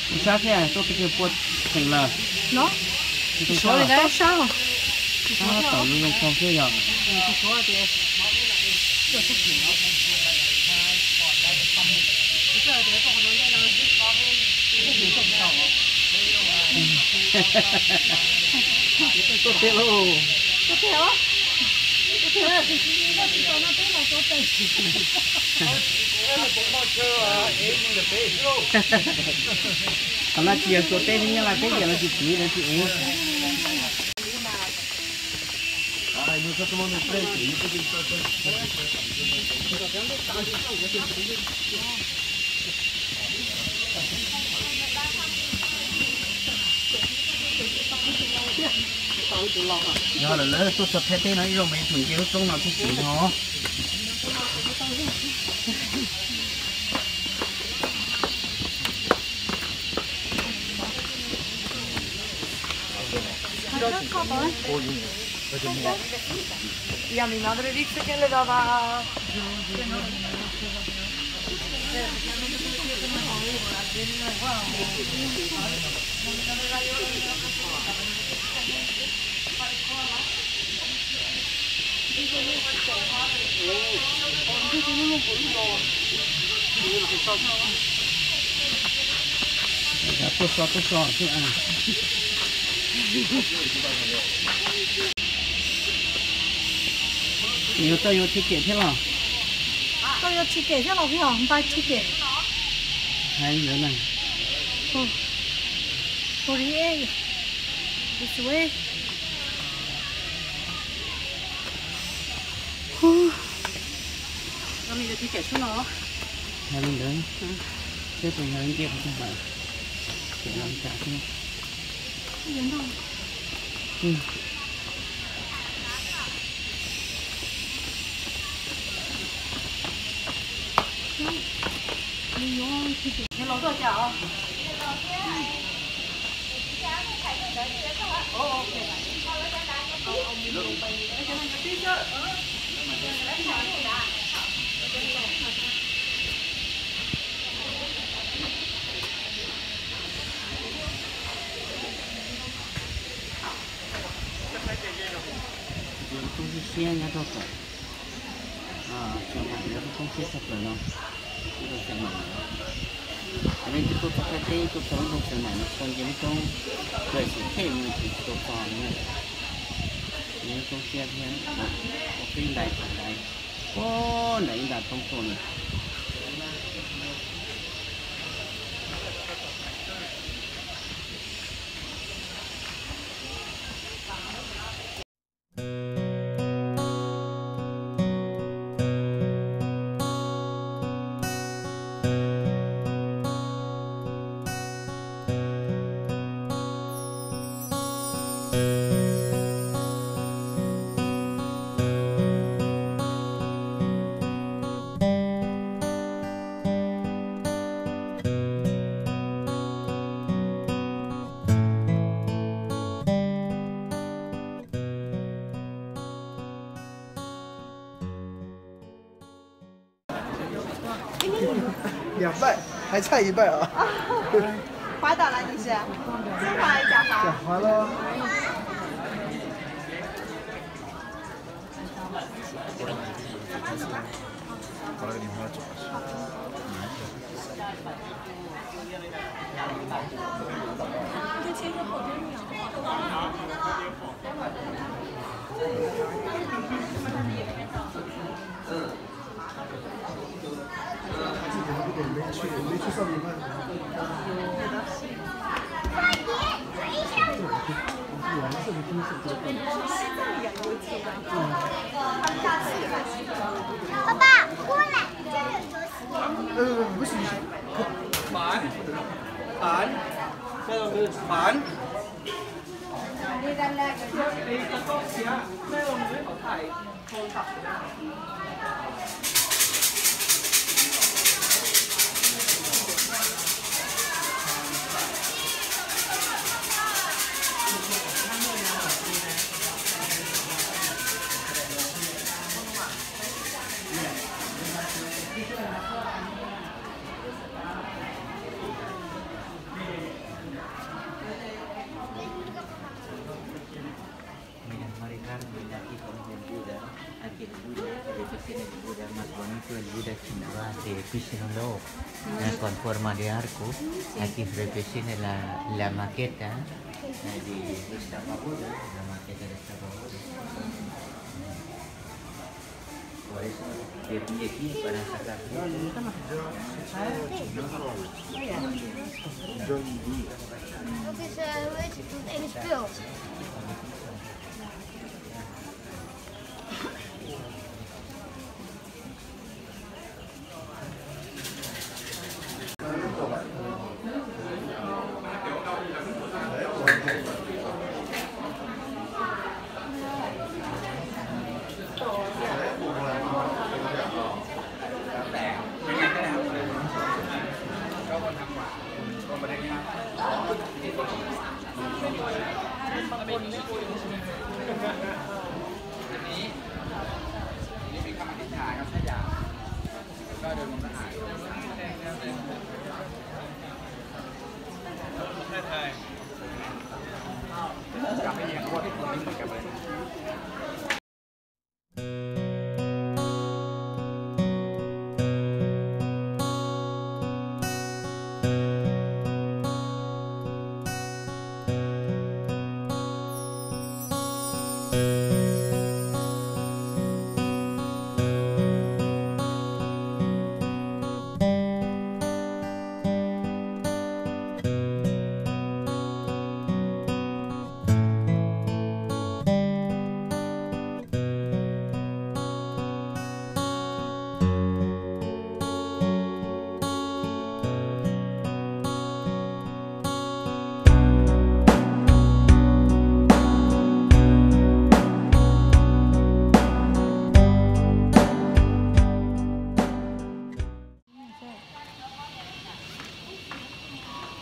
你啥菜都这个锅整了。喏，你说那个啥了？等那种咖啡呀。做对喽！做对了。他那几个说带你那带点了就对了，就哎，你说怎么能带这一个要了，那做太对了，又没从就中了去煮哦。Ja, mi madre dice che le dava...不说，是啊。有都有去给去了。都有去给去了，不要，我们把去给。还有呢。哦，我也，这是喂。哦，那你就去给去了哦。还能等，这种人给不上来，给人家去。人到。嗯。你老多少啊？都是鲜人家都好。啊，像他这个东西是本了，这个才买的。因为这个做开店做什么东西买的，关键中对是配面去做饭的。你做些天，我可以来来，哦，来一打动作呢。2半，还差1半啊！滑倒了你是？真滑还是假滑？假滑喽。好了，你们要走了。这其实好多鸟。没去上面看。蓝色的金色的。爸爸，过来，这里有多不是。板，这个是板。你จะต้องเสียแม่ลงไม่ขอถ่ายโทรศัพท์ได้ Con forma de arco. Aquí representa la maqueta de esta pagoda, la maqueta de esta pagoda. Por eso terminé aquí para sacar. Dat is, hoe heet het, het ene spul.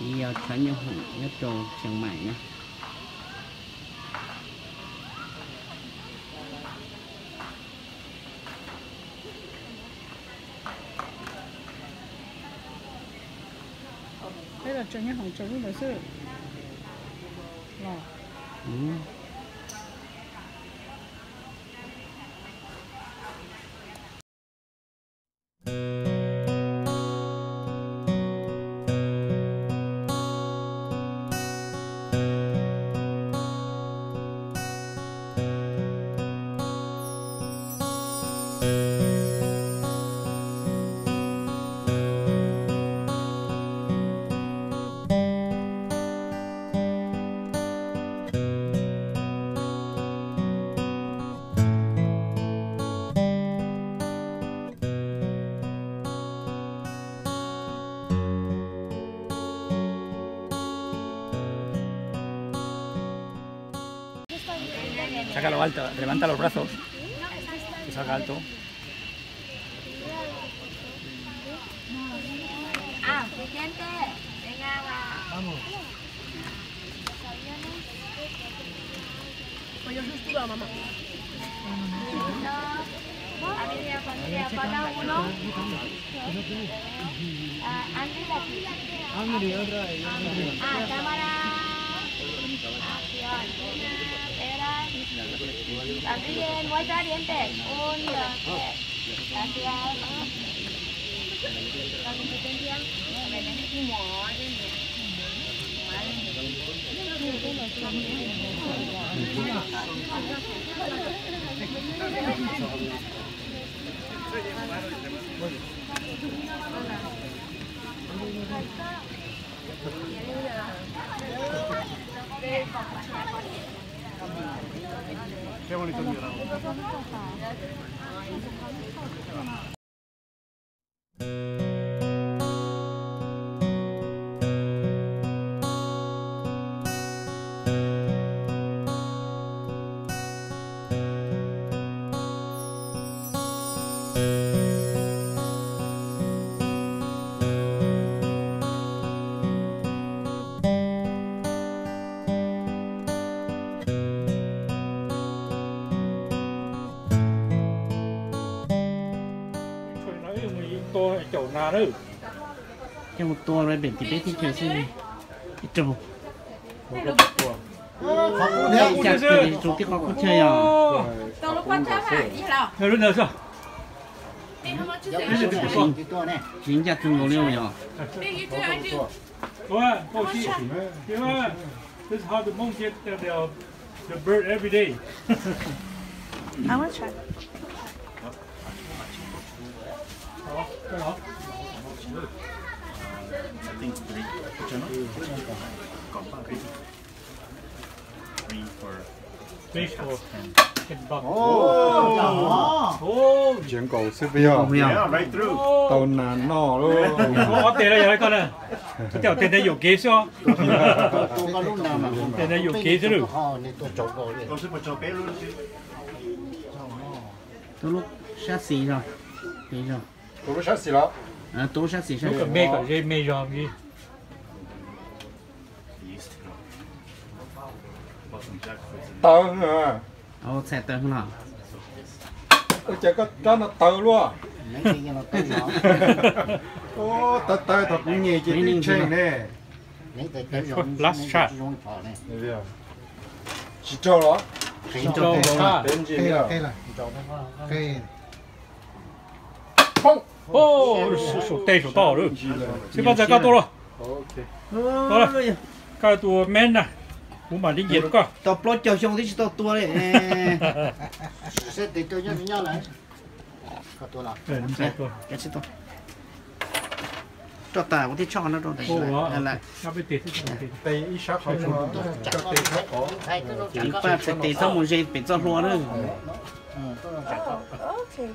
Đi vào trấn nhau hủ nhất đồ Chiang Mai nhé. Đây là trấn Nhân Hồng trấn nữa sư. Sácalo alto, levanta los brazos, que salga alto. Ah, Vicente, venga, va. Vamos. Pues yo sustituyo a mamá. Familia, falta uno. Andrés aquí. Andrés, otra vez. Cámara. Acción. Espera. Andrés, muestra dientes. 1, 2, 3. Gracias. La competencia. Qué bonito el mirador. Chỗ nào đấy? Cái một tua này biển thì biết thì trời xin. Cái trầu. Một cái bọc chặt thì chúng tiếp có chơi à Tao lúc quan sát hả? Đi nào. 야, 이런 데서. Đi không có chút gì. chính chặt từng liêu nhở Đi như thế anh chứ. Well, oh, see, yeah, this is how the monks get the bird every day. I want to try. Fish for $10. Oh, Chuyện cầu xếp bây giờ. Yeah, right through. Tàu nàn nọ luôn. có tiền đây rồi con này. Cái tiểu tiền đây nhiều kế sao? tôi có lúc nào mà không Tiền đây nhiều kế chứ được. Con sẽ một cho bé luôn chứ. tôi lúc sát xì rồi thế rồi Tôi biết gì đó. tôi sát xì sát Lúc mê cả dây mê rồi gì. Tàu nữa. xe tới không nào Tôi chỉ có cho nó tàu luôn. lấy cái nó tới nó Ô, tàu thật nhẹ chỉ đi trên nè. lấy tới rồi Last shot. Đây bây giờ. Chỉ cho đó. thấy Cho cho Đến gì nữa? ô,手带手到了，这把再干多了，到了，干多 man 呐，我把你野了个， tao plot cho xong thì tao tua đấy sẽ để tôi nhau này có tua nào 对，你再多， cái gì tua cho ta có thể cho nó rồi đấy lại 要不得是怎么的？ Đây ít sắc không mà. Cho tiền khác có. chẳng qua sẽ để xong một giây phải cho luôn nữa Okay.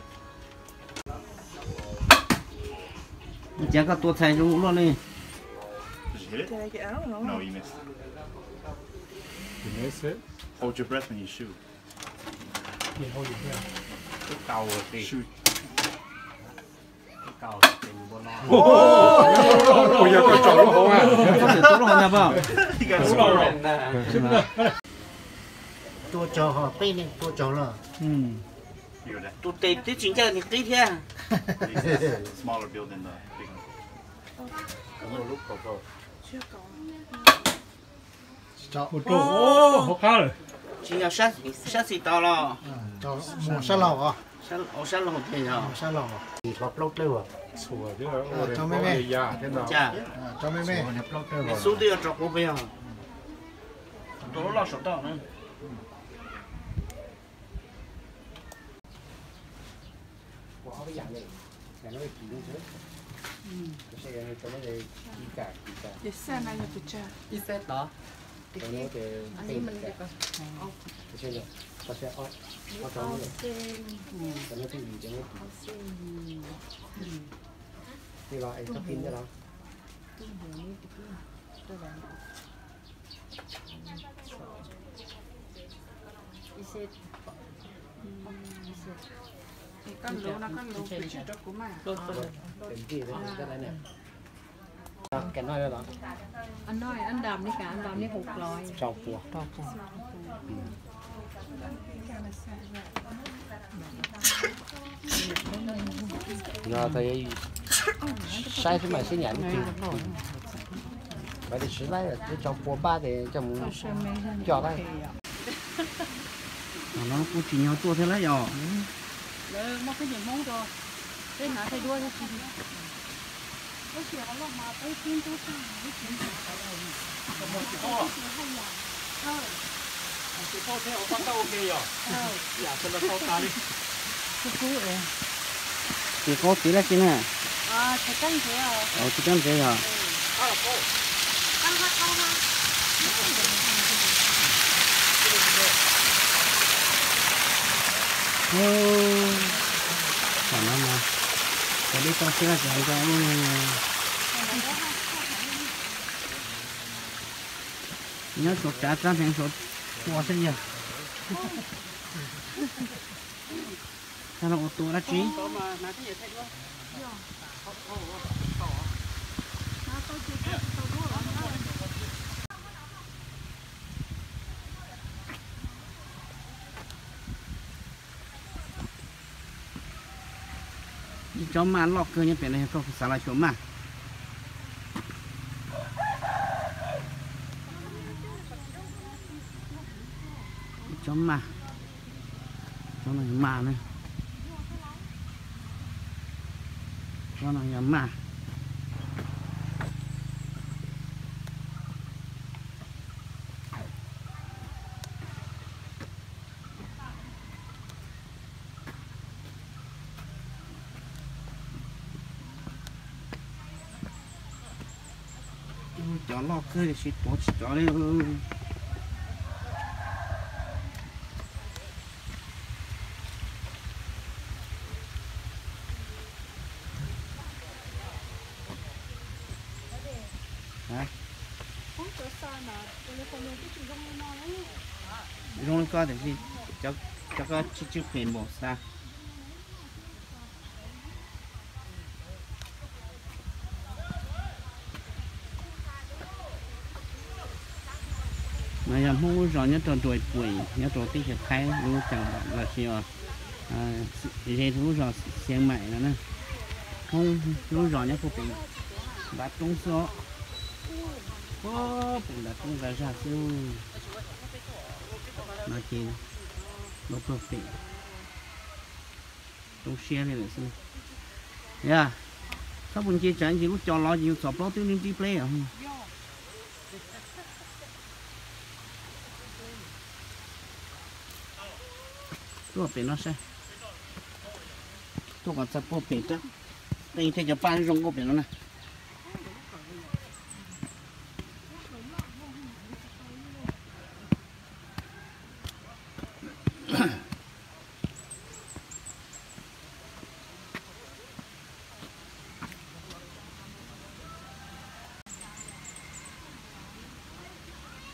chẳng có tua thay luôn luôn đi Did you hit it? Did I get out? No. No, you missed. You miss it. Hold your breath when you shoot. 以后有这样。 Shoot. Ôi giờ có trộn không à? có thể tốt hơn nha vâng You got Đúng score. rồi. tua cho họ pin đi tua cho là 음. You go there. tua tê tê chính ra thì tí thế This is a smaller building than the big one. một chỗ, ô, hộp cá rồi. chỉ là sát xì tao lo Một sát lầu à? sát lẩu thì rồi Sát lầu à? Sủa chứ. Cho mấy mẹ. Dạ, thế nào? chả Cho mấy mẹ. số tiêu cho cô bây giờ tôi lo sổ tao nữa Để xem ai nhập picture. Thì con lú nó con lú picture đó của mà. cái nói đó Anh nói anh đầm đi cả anh đầm đi hụt lòi. trâu phùa nó thì sai cái mà sẽ nhận vậy thì xử lý là cho phố ba thì trong cho đây nó cũng chỉ nhau tua thế đấy rồi Nó cái gì món rồi. Cái nãy thay đuôi nó chỉ. Có chuyện nó mà tới tiên tới sao cái chuyện. Chỉ có theo con tao ok rồi. Dạ, cho nó sau ta đi. chỉ có tí là cái này Thì cân thế à. chỉ cần thế rồi Cân hết không ha. còn nó mà cái đi con xe chạy cho nhớ sốt trả trăm hàng sốt mua sẽ nhiều sao nó ô tô đã trí cho mà lọc cơ như thế này không xả lại chỗ mà chó mà chó này mà này chó này là mà chó lo cười xịt bó chó đi rong coi thì gì cho có chút tiền một sao mà giờ không rõ nhất tròn tuổi tuổi nhất tròn tí hiệp khai lúc chẳng là chiều dễ thú rõ xiên mày nữa nè không lúc rõ nhất phụ tình đã tung số cũng đã tung ra ra siêu nó chỉ nó perfect tung xe này là sao yeah sao bọn chị chẳng chỉ có cho lo nhiều sọp lo tiêu liên đi play không tôi phải nó sẽ tôi còn sắp bố phải đó đây thì cho ban rong có phải nó này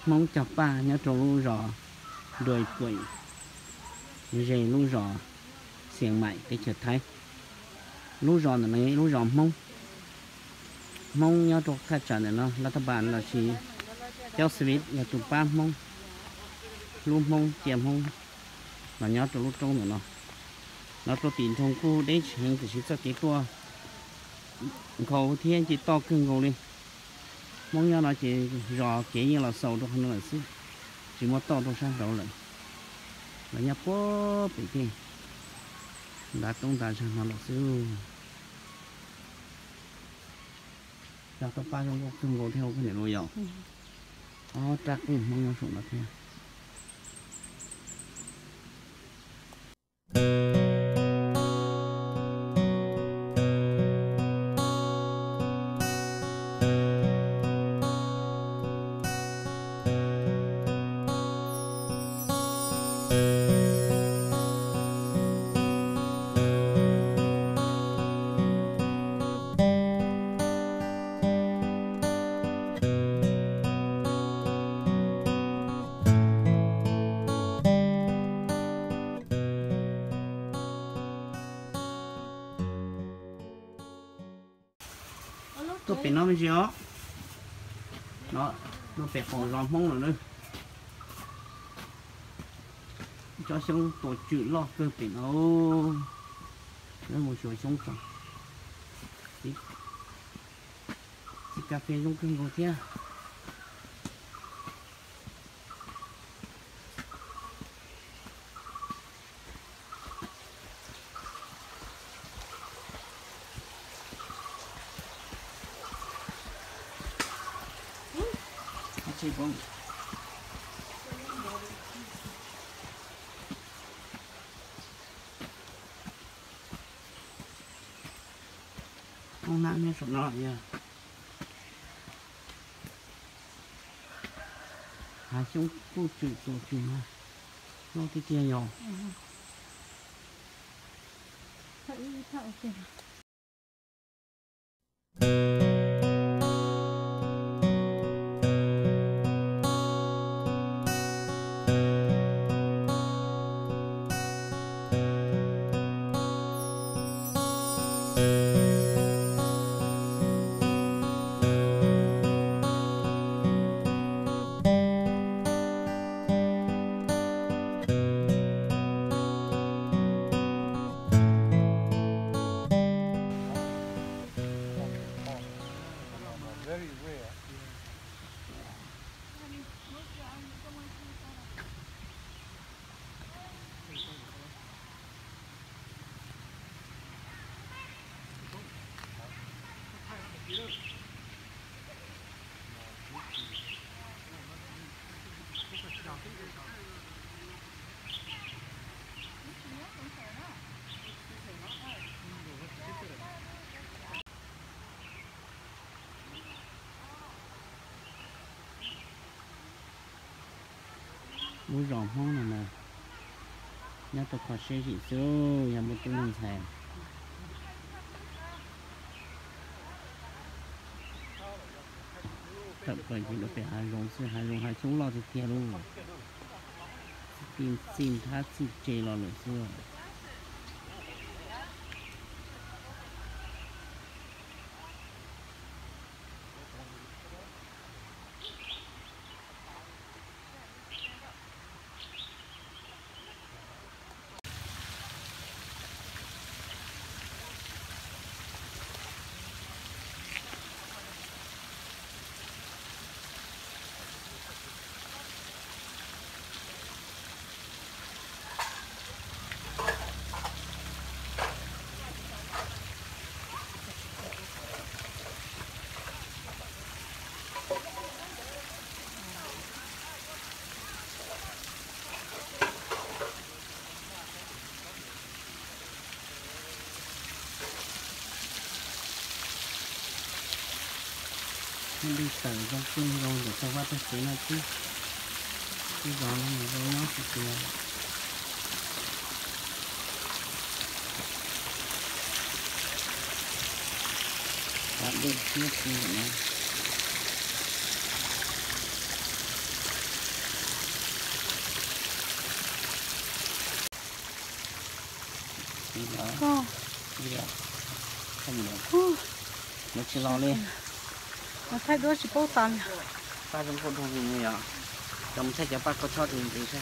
mong chập ba nhớ trâu lu rò đuôi quỷ dây lu rò xiềng mại cái chợt thấy lu rò là mấy lu rò mong nhớ trâu khai trả này nó là các bạn là chỉ theo sweet là tụi ba mong lu mong chèm mong mà nhớ trâu lu trâu nữa nó trâu tiền thông khu đấy hình thì chỉ cho cái tua cầu thiên chỉ to cưng cầu đi mong nhớ nó chỉ rò kỹ như là sầu đâu không là xí chỉ muốn to đâu sang đầu lại là nhá bố bị kia đã tung ta sang nó là xíu ra tao ba trong cái ngô theo cái này nuôi dầu chắc mong nhớ sủng là thế tôi phải nói với chị đó nó phải phòng giòn mông rồi nữa cho xong tổ chữ lo cơ phải nó một số sống còn chỉ cà phê trong cưng của kia chị không không nặng như sụp nọ nha hai chúng cô chữ mà nó cái kia nhỏ bố rộng hoang này nè nhớ tôi có xe chỉ số nhà một cái mình xài thật vậy thì nó phải hai lồng lo thì kia luôn xin thắt xin chê lo nữa xưa đi tẩy trong phương rồi để cho qua tôi xíu này chứ cái gió nó thì kìa tạm đi nước xíu nữa đi đó đi đó không được nó chỉ lo lên nó thay đổi chỉ bao tàn ba trong con thùng gì nhỉ trong sách cho ba có cho thì sao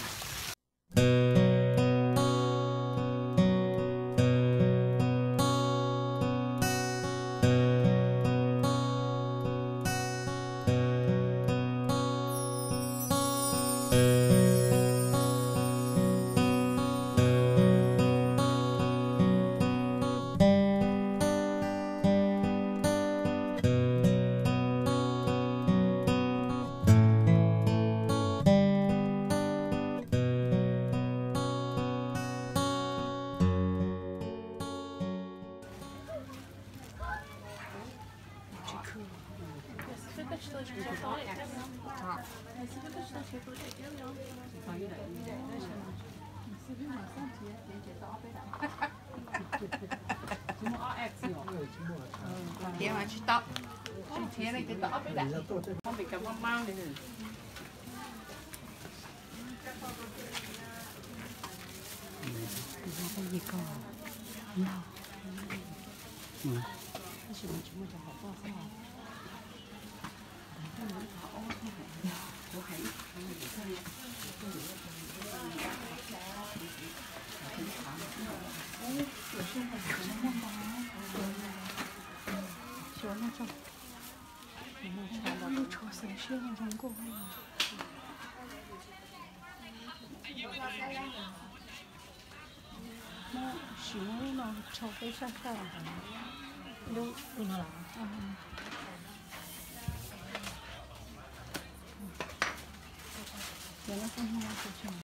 Dia mà chỉ tóc, chỉ này cái tóc đấy, không bị cầm mang đi nữa. cái gì còn nào cái gì mà chúng mình học qua sao行，那炒杯上菜了，都不能了。原来今天要出去。